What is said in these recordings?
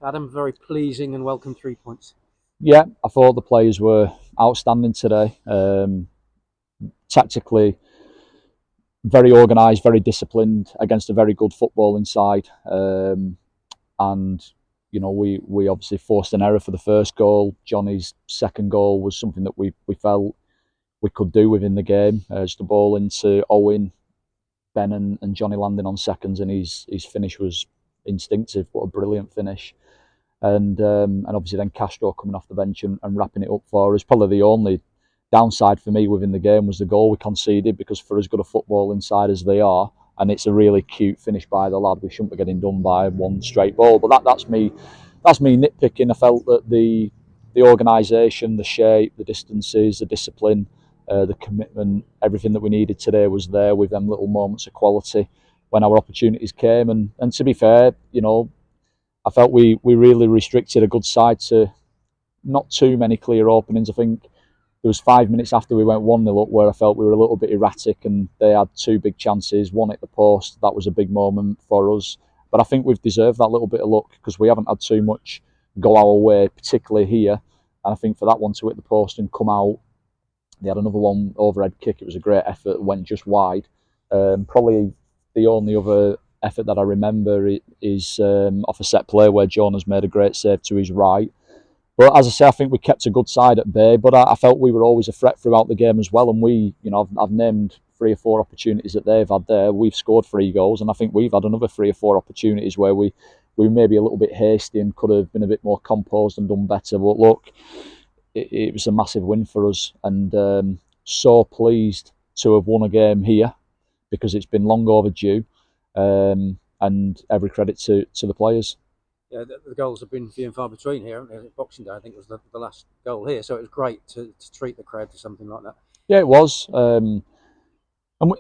Adam, very pleasing and welcome 3 points. Yeah, I thought the players were outstanding today. Tactically, very organised, very disciplined against a very good footballing side. And we obviously forced an error for the first goal. Johnny's second goal was something that we felt we could do within the game. Just a ball into Owen, Ben, and Johnny landing on seconds, and his finish was instinctive. What a brilliant finish! And obviously then Castro coming off the bench and wrapping it up for us. Probably the only downside for me within the game was the goal we conceded, because for as good a football inside as they are, and it's a really cute finish by the lad, we shouldn't be getting done by one straight ball. But that's me nitpicking. I felt that the organisation, the shape, the distances, the discipline, the commitment, everything that we needed today was there, with them little moments of quality when our opportunities came. And to be fair, I felt we really restricted a good side to not too many clear openings. I think there was 5 minutes after we went 1-0 up where I felt we were a little bit erratic, and they had two big chances, one at the post. That was a big moment for us. But I think we've deserved that little bit of luck, because we haven't had too much go our way, particularly here. And I think for that one to hit the post and come out, they had another one overhead kick. It was a great effort, went just wide. Probably the only other effort that I remember is off a set play where Jonah's made a great save to his right. But as I say, I think we kept a good side at bay, but I felt we were always a threat throughout the game as well. And I've named 3 or 4 opportunities that they've had there. We've scored 3 goals, and I think we've had another 3 or 4 opportunities where we may be a little bit hasty and could have been a bit more composed and done better. But look, it was a massive win for us, and so pleased to have won a game here, because it's been long overdue. And every credit to the players. Yeah, the goals have been few and far between here, haven't they? Boxing Day, I think, was the last goal here, so it was great to treat the crowd to something like that. Yeah, it was. And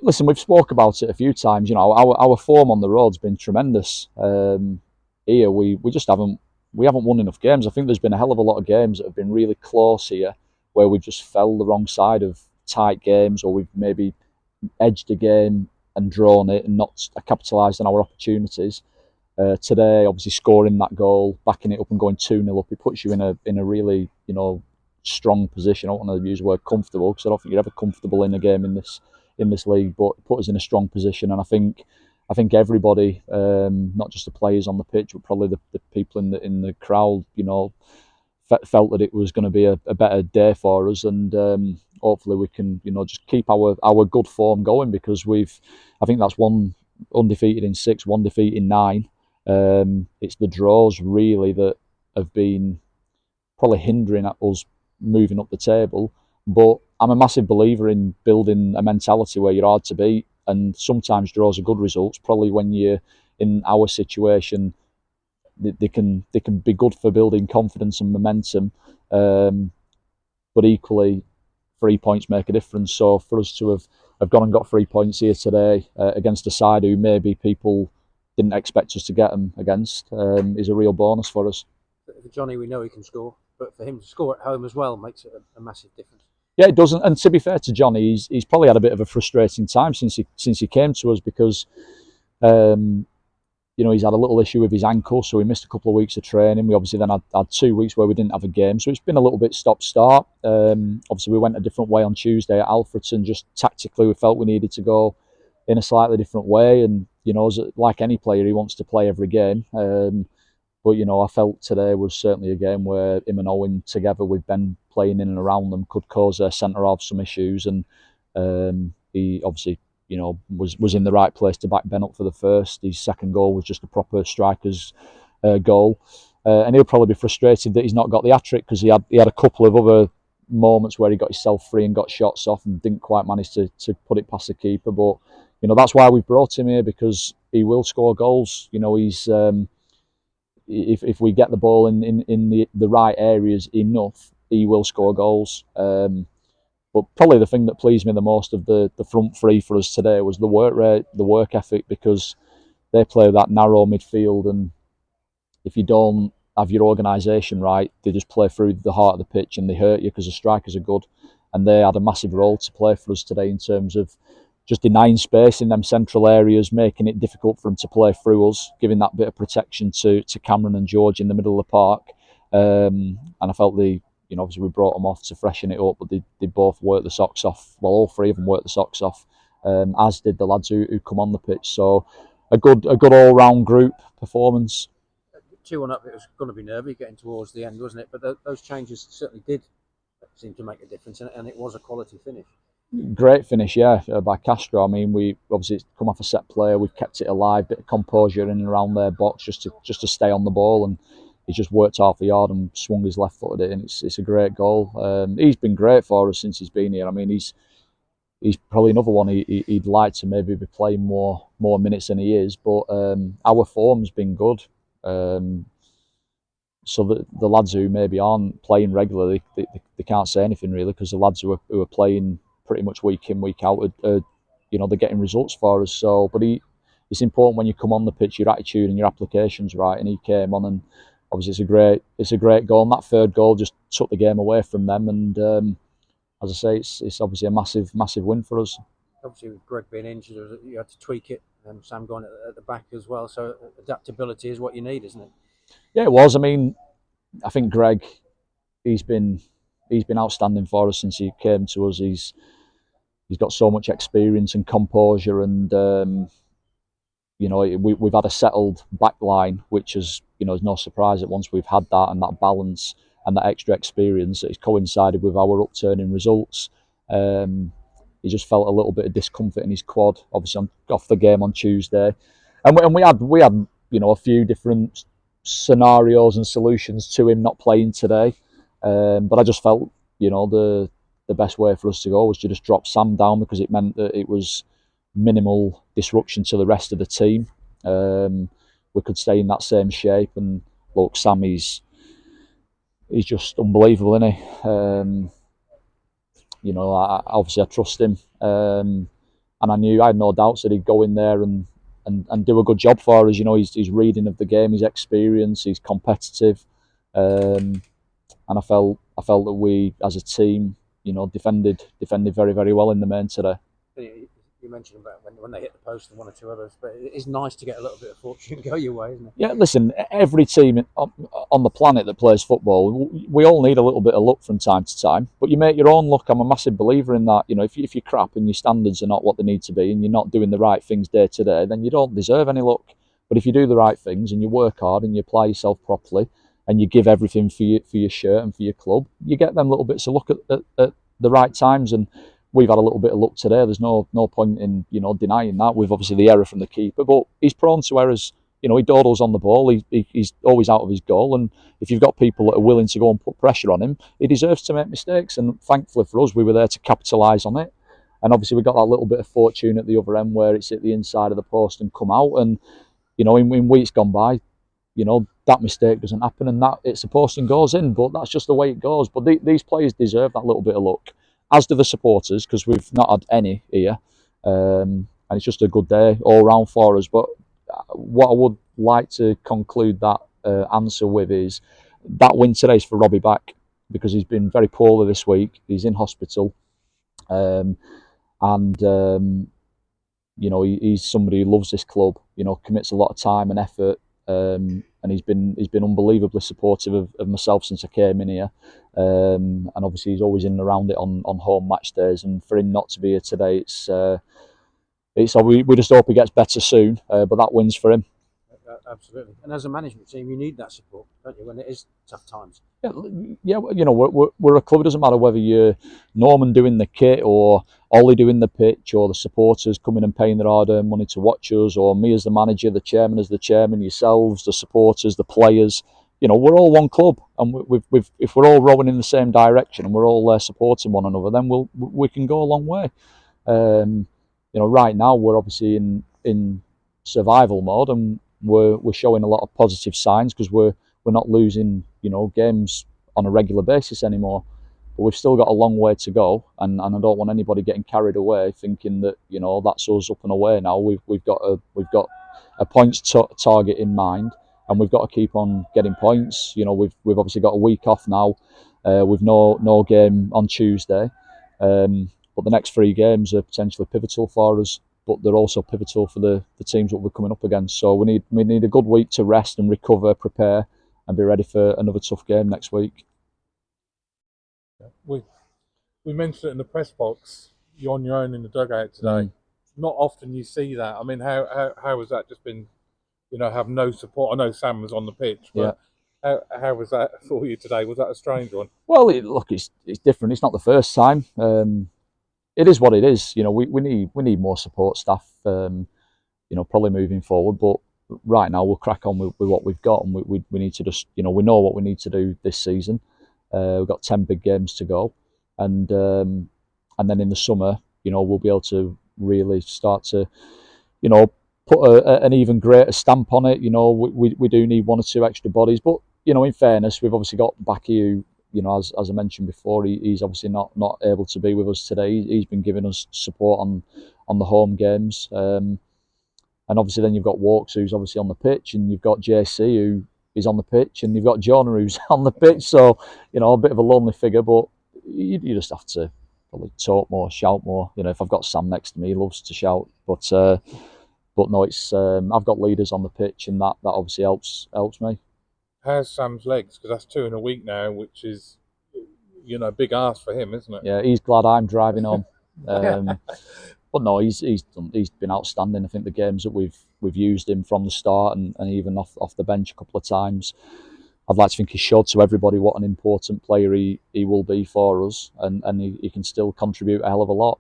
listen, we've spoke about it a few times. Our form on the road's been tremendous. Here, we just haven't won enough games. I think there's been a hell of a lot of games that have been really close here, where we've just fell the wrong side of tight games, or we've maybe edged a game and drawn it and not capitalised on our opportunities. Today, obviously scoring that goal, backing it up and going 2-0 up, it puts you in a really strong position. I don't want to use the word comfortable, because I don't think you're ever comfortable in a game in this league, but it put us in a strong position. And I think everybody, not just the players on the pitch, but probably the people in the crowd, felt that it was going to be a better day for us. And hopefully we can just keep our good form going, because I think that's 1 undefeated in 6, 1 defeat in 9. It's the draws really that have been probably hindering at us moving up the table. But I'm a massive believer in building a mentality where you're hard to beat, and sometimes draws are good results. Probably when you're in our situation, they can be good for building confidence and momentum. But equally, 3 points make a difference. So for us to have gone and got 3 points here today against a side who maybe people didn't expect us to get them against is a real bonus for us. For Johnny, we know he can score, but for him to score at home as well makes it a massive difference. Yeah, it doesn't. And to be fair to Johnny, he's probably had a bit of a frustrating time since he came to us, because he's had a little issue with his ankle, so we missed a couple of weeks of training. We obviously then had 2 weeks where we didn't have a game, so it's been a little bit stop-start. Obviously, we went a different way on Tuesday at Alfreton. Just tactically, we felt we needed to go in a slightly different way. And like any player, he wants to play every game. But I felt today was certainly a game where him and Owen together, with Ben playing in and around them, could cause their centre half some issues. And he obviously was in the right place to back Ben up for the first. His second goal was just a proper striker's goal. And he'll probably be frustrated that he's not got the hat-trick, because he had a couple of other moments where he got himself free and got shots off and didn't quite manage to put it past the keeper. But that's why we've brought him here, because he will score goals. He's if we get the ball in the right areas enough, he will score goals. But probably the thing that pleased me the most of the front three for us today was the work rate, the work ethic, because they play that narrow midfield, and if you don't have your organisation right, they just play through the heart of the pitch and they hurt you, because the strikers are good. And they had a massive role to play for us today in terms of just denying space in them central areas, making it difficult for them to play through us, giving that bit of protection to Cameron and George in the middle of the park. And I felt obviously we brought them off to freshen it up, but they both worked the socks off. Well, all three of them worked the socks off, as did the lads who come on the pitch. So a good all-round group performance. 2-1 up, it was going to be nervy getting towards the end, wasn't it? But those changes certainly did seem to make a difference, and it was a quality finish. Great finish, yeah, by Castro. I mean, we obviously come off a set play, we've kept it alive, bit of composure in and around their box just to stay on the ball, and he just worked half the yard and swung his left foot at it, and it's a great goal. He's been great for us since he's been here. I mean, he's probably another one he'd like to maybe be playing more minutes than he is, but our form's been good. So the lads who maybe aren't playing regularly, they can't say anything really, because the lads who are playing pretty much week in, week out, they're getting results for us. So, but it's important when you come on the pitch, your attitude and your application's right, and he came on, and obviously it's a great goal, and that third goal just took the game away from them, and as I say, it's obviously a massive win for us. Obviously with Greg being injured, you had to tweak it, and Sam going at the back as well, so adaptability is what you need, isn't it? Yeah, it was. I mean, I think Greg, he's been outstanding for us since he came to us. He's got so much experience and composure, and we've had a settled back line, which is no surprise that once we've had that and that balance and that extra experience, it's coincided with our upturning results. He just felt a little bit of discomfort in his quad, obviously off the game on Tuesday, and we had a few different scenarios and solutions to him not playing today, but I just felt the best way for us to go was to just drop Sam down, because it meant that it was minimal disruption to the rest of the team. We could stay in that same shape, and look, Sam, he's just unbelievable, isn't he? Obviously I trust him, and I had no doubts that he'd go in there and do a good job for us. He's reading of the game, his experience, he's competitive, and I felt that we as a team, defended very, very well in the main today. You mentioned about when they hit the post and one or two others, but it's nice to get a little bit of fortune go your way, isn't it? Yeah, listen, every team on the planet that plays football, we all need a little bit of luck from time to time, but you make your own luck. I'm a massive believer in that. If you're crap and your standards are not what they need to be, and you're not doing the right things day to day, then you don't deserve any luck. But if you do the right things and you work hard and you apply yourself properly and you give everything for your shirt and for your club, you get them little bits of luck at the right times. And we've had a little bit of luck today. There's no point in denying that. We've obviously the error from the keeper, but he's prone to errors. He dawdles on the ball. He's always out of his goal, and if you've got people that are willing to go and put pressure on him, he deserves to make mistakes. And thankfully for us, we were there to capitalise on it. And obviously we got that little bit of fortune at the other end where it's at the inside of the post and come out. And in weeks gone by, that mistake doesn't happen, and that it's a post and goes in. But that's just the way it goes. But these players deserve that little bit of luck, as do the supporters, because we've not had any here, and it's just a good day all round for us. But what I would like to conclude that answer with is that win today is for Robbie back, because he's been very poorly this week. He's in hospital, and he's somebody who loves this club. Commits a lot of time and effort. And he's been unbelievably supportive of myself since I came in here, and obviously he's always in and around it on home match days. And for him not to be here today, we just hope he gets better soon. But that wins for him. Absolutely. And as a management team, you need that support, don't you, when it is tough times? Yeah. We're a club. It doesn't matter whether you're Norman doing the kit, or Ollie doing the pitch, or the supporters coming and paying their hard-earned money to watch us, or me as the manager, the chairman as the chairman, yourselves, the supporters, the players. We're all one club, and if we're all rowing in the same direction and we're all supporting one another, then we can go a long way. Right now we're obviously in survival mode, and we're showing a lot of positive signs, because we're not losing games on a regular basis anymore. But we've still got a long way to go, and I don't want anybody getting carried away thinking that that's us up and away now. We've got a points target in mind, and we've got to keep on getting points. We've obviously got a week off now, with no game on Tuesday. But but the next 3 games are potentially pivotal for us. But they're also pivotal for the teams that we're coming up against. So we need a good week to rest and recover, prepare, and be ready for another tough game next week. We mentioned it in the press box. You're on your own in the dugout today. Not often you see that. I mean, how has that just been? Have no support. I know Sam was on the pitch, but how was that for you today? Was that a strange one? Well, look, it's different. It's not the first time. It is what it is. We need more support staff. Probably moving forward, but right now we'll crack on with what we've got, and we need to just we know what we need to do this season. We've got 10 big games to go, and then in the summer, we'll be able to really start to, put an even greater stamp on it. We do need 1 or 2 extra bodies, but in fairness, we've obviously got Backy, who, as I mentioned before, he's obviously not able to be with us today. He's been giving us support on the home games, and obviously then you've got Walks, who's obviously on the pitch, and you've got JC, who is on the pitch, and you've got Jonah, who's on the pitch. So a bit of a lonely figure, but you just have to probably talk more, shout more. If I've got Sam next to me, he loves to shout, but no, it's I've got leaders on the pitch, and that obviously helps me. How's Sam's legs? Because that's 2 in a week now, which is a big ask for him, isn't it? Yeah, he's glad I'm driving home. But no, he's been outstanding. I think the games that we've used him from the start, and even off the bench a couple of times, I'd like to think he showed to everybody what an important player he will be for us, and he can still contribute a hell of a lot.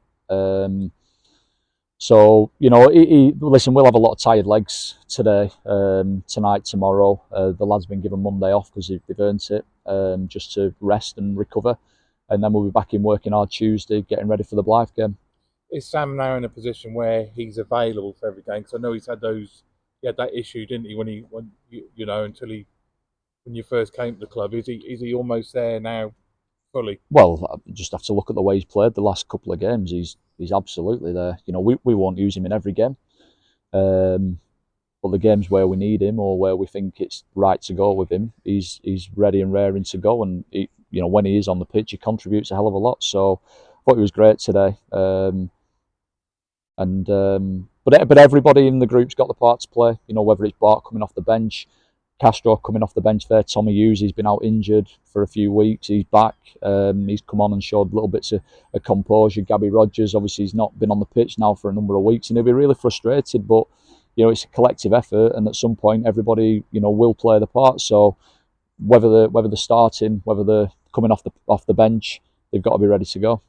So listen, we'll have a lot of tired legs today, tonight, tomorrow. The lads have been given Monday off because they've earned it, just to rest and recover, and then we'll be back in working hard Tuesday, getting ready for the Blythe game. Is Sam now in a position where he's available for every game? Because I know he had that issue, didn't he, when you first came to the club? Is he almost there now, fully? Well, I just have to look at the way he's played the last couple of games. He's absolutely there. We won't use him in every game, but the games where we need him or where we think it's right to go with him, he's ready and raring to go. And when he is on the pitch, he contributes a hell of a lot. So I thought he was great today. But everybody in the group's got the part to play. Whether it's Bart coming off the bench, Castro coming off the bench there, Tommy Hughes, he's been out injured for a few weeks. He's back. He's come on and showed little bits of composure. Gabby Rogers, obviously, he's not been on the pitch now for a number of weeks, and he'll be really frustrated. But it's a collective effort, and at some point, everybody will play the part. So whether they're starting, whether they're coming off the bench, they've got to be ready to go.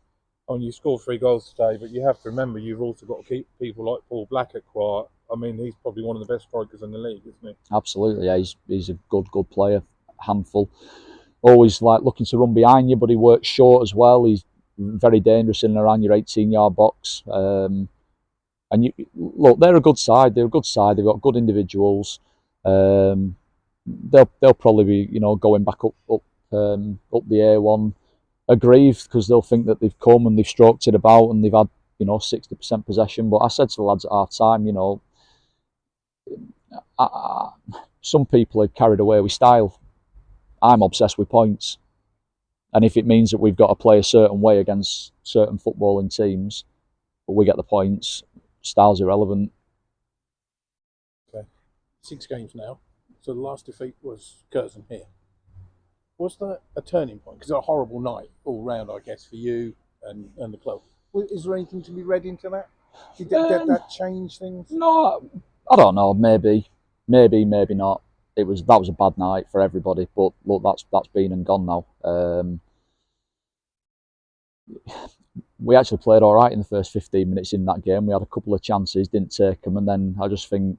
And you scored 3 goals today, but you have to remember you've also got to keep people like Paul Blackett quiet. I mean, he's probably one of the best strikers in the league, isn't he? Absolutely, yeah. He's a good player, handful. Always looking to run behind you, but he works short as well. He's very dangerous in and around your 18-yard box. And look, they're a good side. They're a good side. They've got good individuals. They'll probably be going back up the A1. Aggrieved because they'll think that they've come and they've stroked it about and they've had 60% possession. But I said to the lads at half time, some people are carried away with style. I'm obsessed with points, and if it means that we've got to play a certain way against certain footballing teams, but we get the points, style's irrelevant. Okay, 6 games now. So the last defeat was Curzon here. Was that a turning point? Because it was a horrible night all round, I guess, for you and the club. Is there anything to be read into that? Did that change things? No, I don't know. Maybe not. That was a bad night for everybody. But look, that's been and gone now. We actually played all right in the first 15 minutes in that game. We had a couple of chances, didn't take them, and then I just think,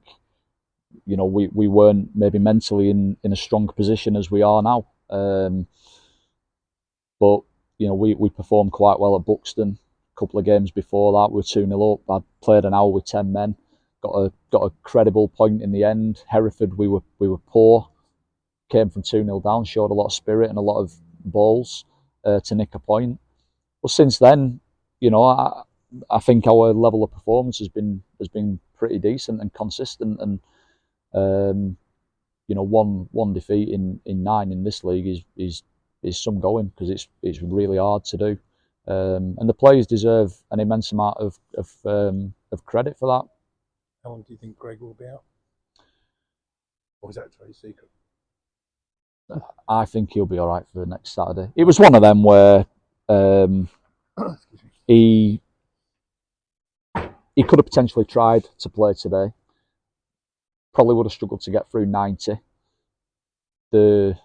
we weren't maybe mentally in a strong position as we are now. But we performed quite well at Buxton. A couple of games before that, we were 2-0 up. I played an hour with 10 men, got a credible point in the end. Hereford, we were poor, came from 2-0 down, showed a lot of spirit and a lot of balls to nick a point. But since then, I think our level of performance has been pretty decent and consistent. And one defeat in 9 in this league is some going, because it's really hard to do. And the players deserve an immense amount of credit for that. How long do you think Greg will be out? Or is that a trade secret? I think he'll be all right for next Saturday. It was one of them where he could have potentially tried to play today. Probably would have struggled to get through 90. The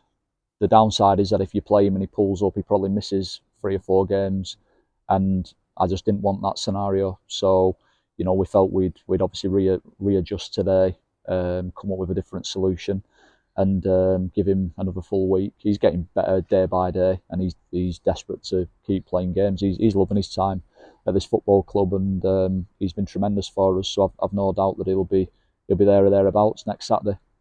downside is that if you play him and he pulls up, he probably misses 3 or 4 games, and I just didn't want that scenario. So, you know, we felt we'd obviously readjust today, come up with a different solution, and give him another full week. He's getting better day by day, and he's desperate to keep playing games. He's loving his time at this football club, and he's been tremendous for us. So I've no doubt that he'll be there or thereabouts next Saturday.